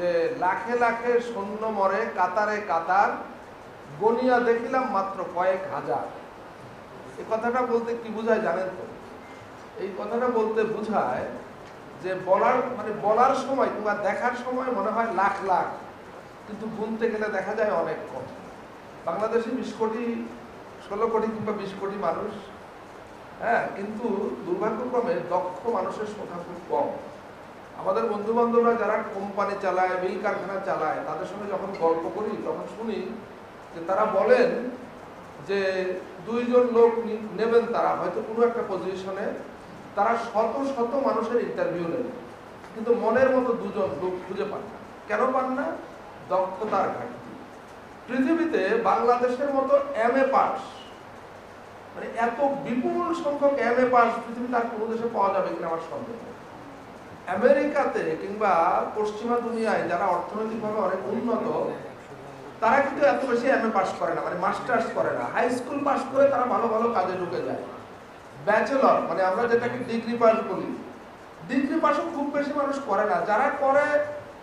যে লাখে লাখে সৈন্য মরে কাতারে কাতার, গনিয়া দেখিলাম মাত্র কয়েক হাজার। এই কথাটা বলতে কি বোঝায় জানেন তো? এই কথাটা বলতে বোঝায় যে বলার সময় কিংবা দেখার সময় মনে হয় লাখ লাখ, কিন্তু গুনতে গেলে দেখা যায় অনেক কম। বাংলাদেশে 20 কোটি 16 কোটি কিংবা 20 কোটি মানুষ, হ্যাঁ, কিন্তু দুর্ভাগ্যক্রমে দক্ষ মানুষের সংখ্যা খুব কম। আমাদের বন্ধু বান্ধবরা যারা কোম্পানি চালায়, মিল কারখানা চালায়, তাদের সঙ্গে যখন গল্প করি তখন শুনি যে তারা বলেন যে 2 জন লোক নেবেন তারা হয়তো কোনো একটা পজিশনে, তারা শত শত মানুষের ইন্টারভিউ নেবে, কিন্তু মনের মতো 2 জন লোক খুঁজে পান না। কেন পান না? দক্ষতার ঘাটতি। পৃথিবীতে বাংলাদেশের মতো MA পাস, মানে এত বিপুল সংখ্যক MA পাস পৃথিবীতে আর কোনো দেশে পাওয়া যাবে কিনা আমার সন্দেহ। আমেরিকাতে কিংবা পশ্চিমা দুনিয়ায় যারা অর্থনৈতিকভাবে অনেক উন্নত, তারা কিন্তু এত বেশি MA পাস করে না, মানে মাস্টার্স করে না, হাই স্কুল পাস করে তারা ভালো ভালো কাজে ঢুকে যায়। ব্যাচেলর মানে আমরা যেটাকে ডিগ্রি পাস বলি, ডিগ্রি পাসও খুব বেশি মানুষ করে না, যারা করে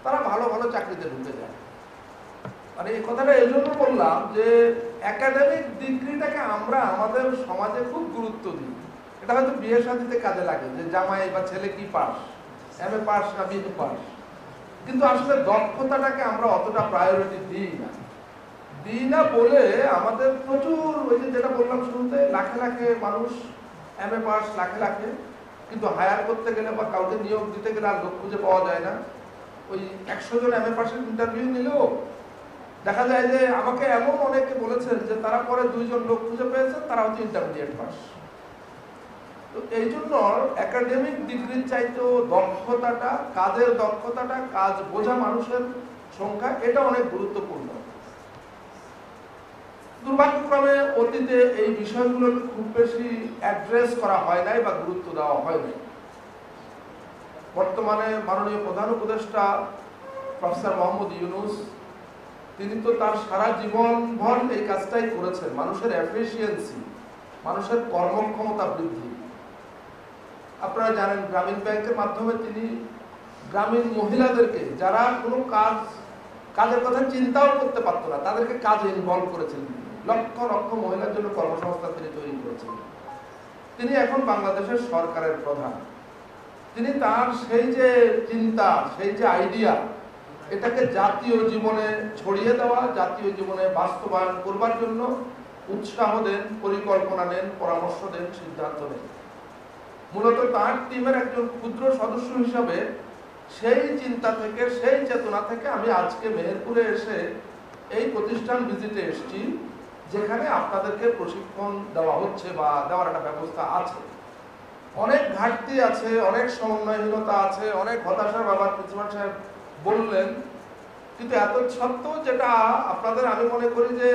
তারা ভালো ভালো চাকরিতে ঢুকে যায়। মানে এই কথাটা এই জন্য বললাম যে একাডেমিক ডিগ্রিটাকে আমরা আমাদের সমাজে খুব গুরুত্ব দিই। এটা হয়তো বিয়ে শাদীতে কাজে লাগে যে জামাই বা ছেলে কি পাস, MA পাস না BA পাস, কিন্তু আসলে দক্ষতাটাকে আমরা অতটা প্রায়োরিটি দিই না বলে আমাদের প্রচুর ওই যেটা বললাম শুরুতে, লাখে লাখে মানুষ MA পাস, লাখে লাখে, কিন্তু হায়ার করতে গেলে বা কাউকে নিয়োগ দিতে গেলে আর লোক খুঁজে পাওয়া যায় না। ওই 100 জন MA পাসের ইন্টারভিউ নিলেও দেখা যায় যে আমাকে এমন অনেকে বলেছেন যে তারা পরে 2 জন লোক খুঁজে পেয়েছেন, তারা হচ্ছে ইন্টারমিডিয়েট পাস। তো এই জন্য একাডেমিক ডিগ্রির চাইতেও দক্ষতাটা, কাজের দক্ষতাটা, কাজ বোঝা মানুষের সংখ্যা, এটা অনেক গুরুত্বপূর্ণ। দুর্ভাগ্যক্রমে অতীতে এই বিষয়গুলোকে খুব বেশি অ্যাড্রেস করা হয় নাই বা গুরুত্ব দেওয়া হয় নাই। বর্তমানে মাননীয় প্রধান উপদেষ্টা প্রফেসর মোহাম্মদ ইউনূস, তিনি তো তার সারা জীবনভর এই কাজটাই করেছেন, মানুষের এফিসিয়েন্সি, মানুষের কর্মক্ষমতা বৃদ্ধি। আপনারা জানেন গ্রামীণ ব্যাংকের মাধ্যমে তিনি গ্রামীণ মহিলাদেরকে, যারা কোনো কাজের কথা চিন্তাও করতে পারত না, তাদেরকে কাজে ইনভলভ করেছেন। লক্ষ লক্ষ মহিলার জন্য কর্মসংস্থান তিনি তৈরি করেছেন। তিনি এখন বাংলাদেশের সরকারের প্রধান। তিনি তার সেই যে চিন্তা, সেই যে আইডিয়া, এটাকে জাতীয় জীবনে ছড়িয়ে দেওয়া, জাতীয় জীবনে বাস্তবায়ন করবার জন্য উৎসাহ দেন, পরিকল্পনা নেন, পরামর্শ দেন, সিদ্ধান্ত নেন। মূলত তার টিমের একজন ক্ষুদ্র সদস্য হিসাবে সেই চিন্তা থেকে, সেই চেতনা থেকে আমি আজকে মেহেরপুরে এসে এই প্রতিষ্ঠান ভিজিটে এসেছি, যেখানে আপনাদেরকে প্রশিক্ষণ দেওয়া হচ্ছে বা দেওয়ার একটা ব্যবস্থা আছে। অনেক ঘাটতি আছে, অনেক সমন্বয়হীনতা আছে, অনেক হতাশার ব্যাপার প্রিন্সিপাল সাহেব বললেন, কিন্তু এত সত্ত্বেও যেটা আপনাদের আমি মনে করি যে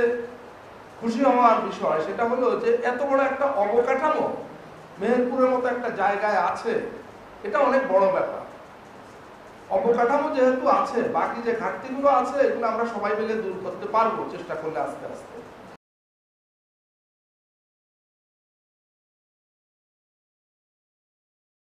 খুশি হওয়ার বিষয়, সেটা হলো যে এত বড় একটা অবকাঠামো মেহেরপুরের মতো একটা জায়গায় আছে, এটা অনেক বড় ব্যাপার। অবকাঠামো যেহেতু আছে, বাকি যে ঘাটতিগুলো আছে এগুলো আমরা সবাই মিলে দূর করতে পারবো চেষ্টা করলে আস্তে আস্তে।